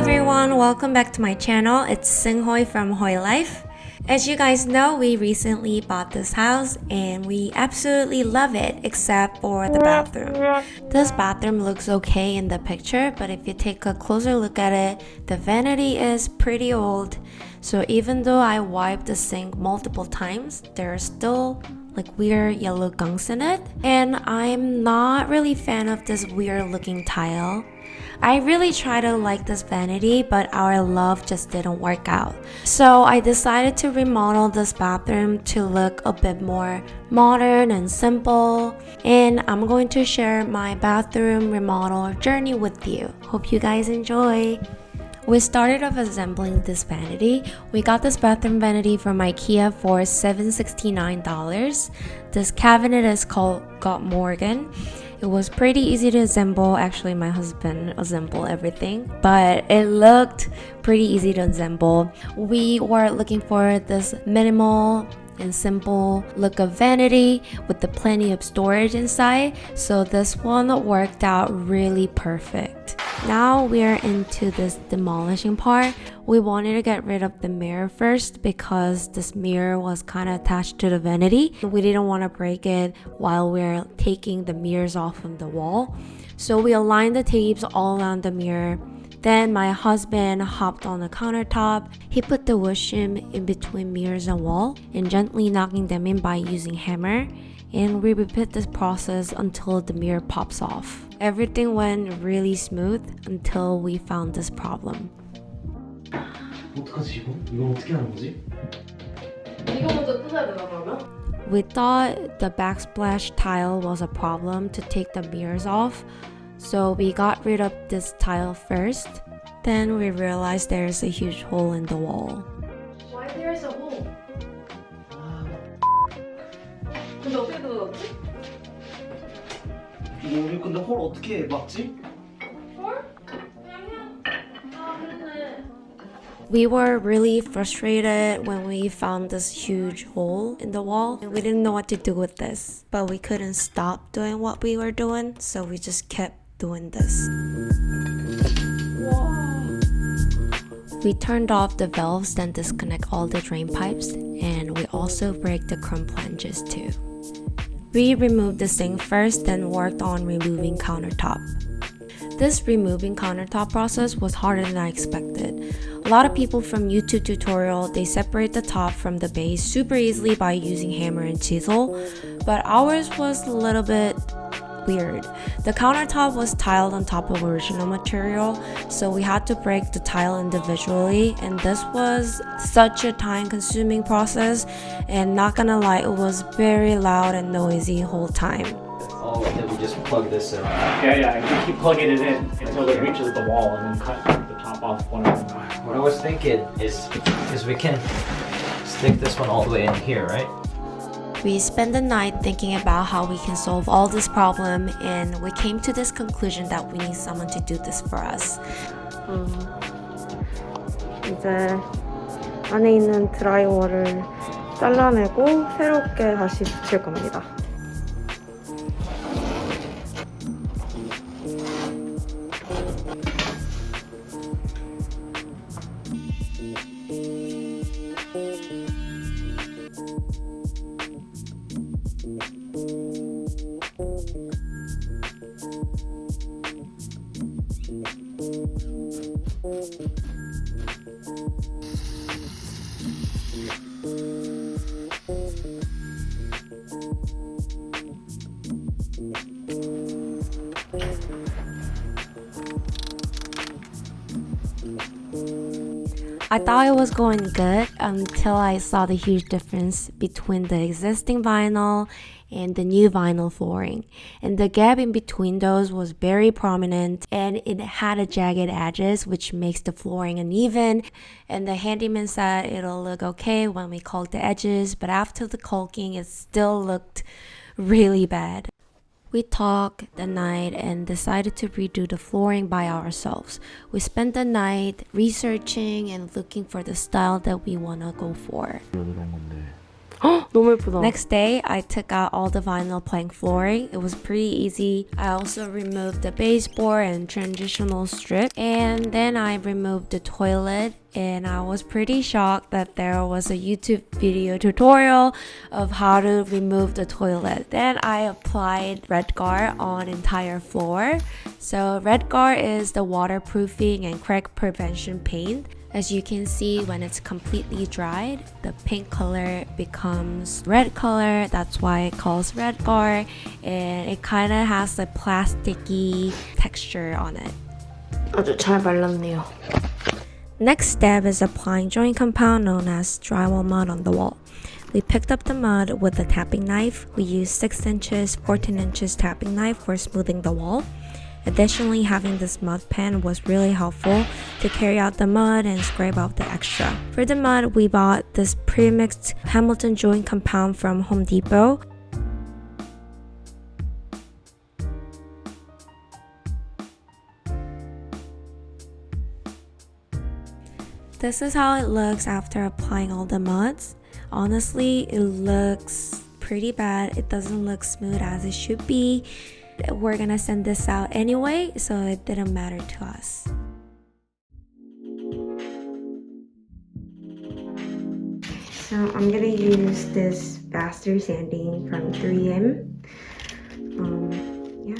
everyone, welcome back to my channel. It's Singhoi from Hoi Life. As you guys know, we recently bought this house and we absolutely love it except for the bathroom. This bathroom looks okay in the picture, but if you take a closer look at it, the vanity is pretty old. So even though I wiped the sink multiple times, there are still like weird yellow gunks in it. And I'm not really a fan of this weird looking tile. I really try to like this vanity, but our love just didn't work out. So I decided to remodel this bathroom to look a bit more modern and simple. And I'm going to share my bathroom remodel journey with you. Hope you guys enjoy. We started off assembling this vanity. We got this bathroom vanity from IKEA for $769. This cabinet is called Got Morgan. It was pretty easy to assemble. Actually, my husband assembled everything, but it looked pretty easy to assemble. We were looking for this minimal and simple look of vanity with the plenty of storage inside, so this one worked out really perfect. Now we're into this demolishing part. We wanted to get rid of the mirror first because this mirror was kind of attached to the vanity. We didn't want to break it while we're taking the mirrors off of the wall. So we aligned the tapes all around the mirror. Then my husband hopped on the countertop. He put the wood shim in between mirrors and wall and gently knocking them in by using hammer. And we repeat this process until the mirror pops off. Everything went really smooth until we found this problem. 어떡하지 이거? 이거 어떻게 하는 거지? 이거 먼저 뜯어야 되나 그러면? We thought the backsplash tile was a problem to take the mirrors off, so we got rid of this tile first. Then we realized there's a huge hole in the wall. Why there's a hole? 근데 어떻게 뜯어졌지? 우리 근데 홀 어떻게 막지? 홀? 그냥 그랬네. We were really frustrated when we found this huge hole in the wall. And we didn't know what to do with this, but we couldn't stop doing what we were doing, so we just kept doing this. We turned off the valves, then disconnect all the drain pipes, and we also break the chrome flanges too. We removed the sink first, then worked on removing countertop. This removing countertop process was harder than I expected. A lot of people from YouTube tutorial, they separate the top from the base super easily by using hammer and chisel, but ours was a little bit weird. The countertop was tiled on top of original material, so we had to break the tile individually, and this was such a time-consuming process, and not gonna lie, it was very loud and noisy the whole time. Oh, and then we just plug this in. Yeah, and you keep plugging it in until it reaches the wall and then cut the top off one at a time. What I was thinking is, because we can stick this one all the way in here, right? We spent the night thinking about how we can solve all this problem, and we came to this conclusion that we need someone to do this for us. 이제 안에 있는 드라이워를 잘라내고 새롭게 다시 붙일 겁니다. I thought it was going good until I saw the huge difference between the existing vinyl and the new vinyl flooring. And the gap in between those was very prominent, and it had a jagged edges which makes the flooring uneven. And the handyman said it'll look okay when we caulk the edges, but after the caulking it still looked really bad. We talked the night and decided to redo the flooring by ourselves. We spent the night researching and looking for the style that we want to go for. 이런 건데 너무 예쁘다. Next day, I took out all the vinyl plank flooring. It was pretty easy. I also removed the baseboard and transitional strip. And then I removed the toilet. And I was pretty shocked that there was a YouTube video tutorial of how to remove the toilet. Then I applied RedGuard on entire floor. So RedGuard is the waterproofing and crack prevention paint. As you can see, when it's completely dried, the pink color becomes red color. That's why it calls RedGuard. And it kind of has a plasticky texture on it. 아주 잘 말랐네요. Next step is applying joint compound known as drywall mud on the wall. We picked up the mud with a tapping knife. We used 6 inches, 14 inches tapping knife for smoothing the wall. Additionally, having this mud pen was really helpful to carry out the mud and scrape out the extra. For the mud, we bought this pre-mixed Hamilton joint compound from Home Depot. This is how it looks after applying all the muds. Honestly, it looks pretty bad. It doesn't look smooth as it should be. We're gonna send this out anyway, so it didn't matter to us. So I'm gonna use this faster sanding from 3M. Yeah.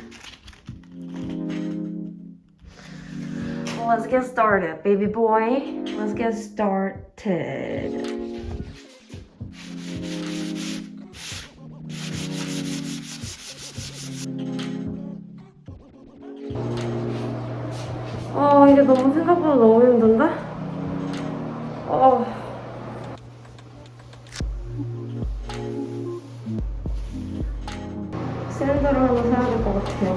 Well, let's get started, baby boy. Let's get started. 이게 너무 생각보다 너무 힘든데? 샌들을 하나 사야 될 것 같아요.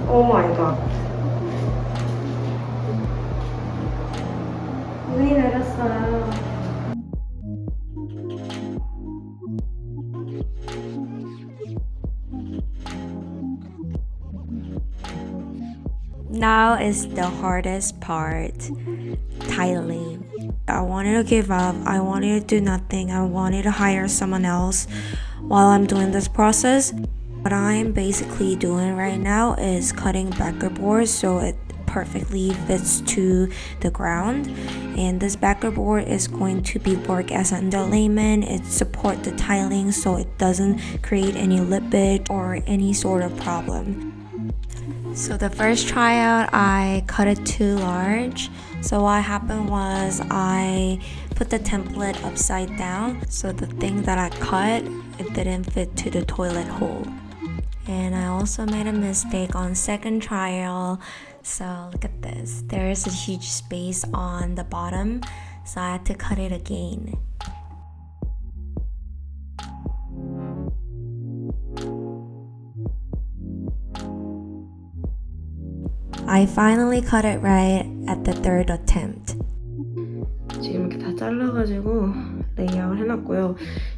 오 마이 갓. 눈이 내렸어요. Now is the hardest part, tiling. I wanted to give up. I wanted to do nothing. I wanted to hire someone else while I'm doing this process. What I'm basically doing right now is cutting backer boards so it perfectly fits to the ground. And this backer board is going to be work as an underlayment. It supports the tiling so it doesn't create any lippage or any sort of problem. So the first tryout, I cut it too large. So what happened was I put the template upside down. So the thing that I cut, it didn't fit to the toilet hole. And I also made a mistake on second trial. So look at this. There is a huge space on the bottom. So I had to cut it again. I finally cut it right at the third attempt. 지금 이렇게 다 잘라가지고 레이아웃 해놨고요.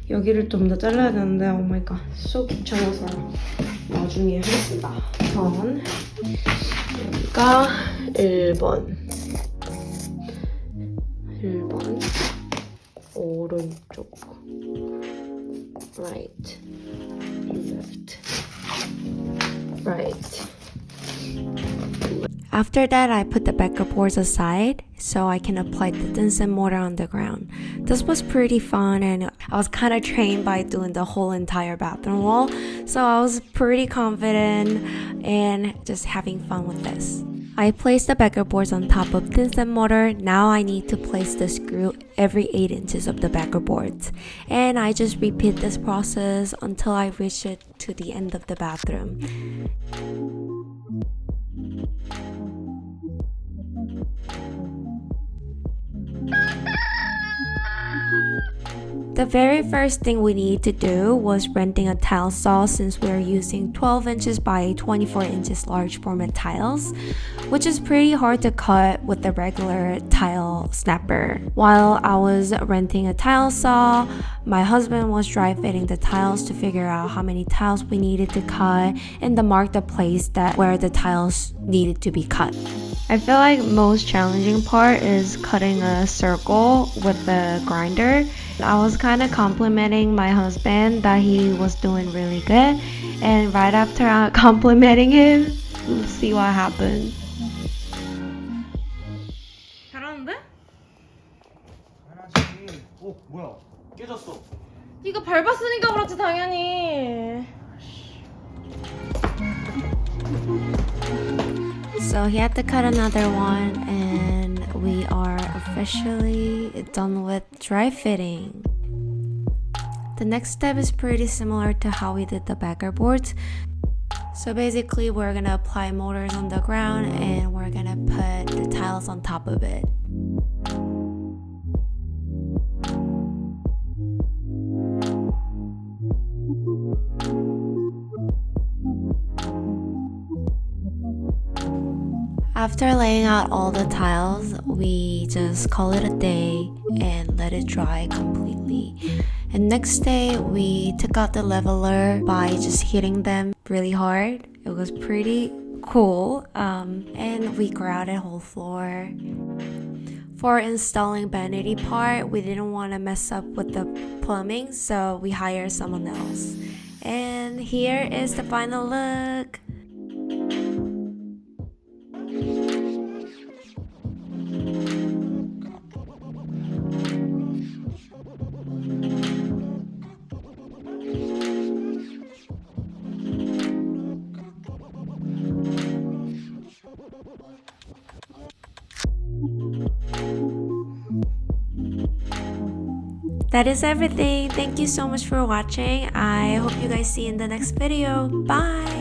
여기를 좀 더 잘라야 되는데 오 마이 갓, 쏙 귀찮아서 나중에 하겠습니다. 우선 여기가 1번 오른쪽 right left right. After that, I put the backer boards aside so I can apply the thin mortar on the ground. This was pretty fun and I was kind of trained by doing the whole entire bathroom wall. So I was pretty confident and just having fun with this. I placed the backer boards on top of thin mortar. Now I need to place the screw every 8 inches of the backer boards. And I just repeat this process until I reach it to the end of the bathroom. The very first thing we needed to do was renting a tile saw since we're using 12 inches by 24 inches large format tiles, which is pretty hard to cut with the regular tile snapper. While I was renting a tile saw, my husband was dry fitting the tiles to figure out how many tiles we needed to cut and to mark the place where the tiles needed to be cut. I feel like most challenging part is cutting a circle with the grinder. I was kind of complimenting my husband that he was doing really good, and right after complimenting him, we'll see what happened. 잘하는데? 당연하지. 뭐야? 깨졌어. 네가 밟았으니까 그렇지 당연히. So he had to cut another one, and we are officially done with dry fitting. The next step is pretty similar to how we did the backer boards. So basically we're gonna apply mortars on the ground and we're gonna put the tiles on top of it. After laying out all the tiles, we just call it a day and let it dry completely. And next day, we took out the leveler by just hitting them really hard. It was pretty cool. And we grouted whole floor. For installing vanity part, we didn't want to mess up with the plumbing, so we hired someone else. And here is the final look. That is everything. Thank you so much for watching. I hope you guys see you in the next video. Bye!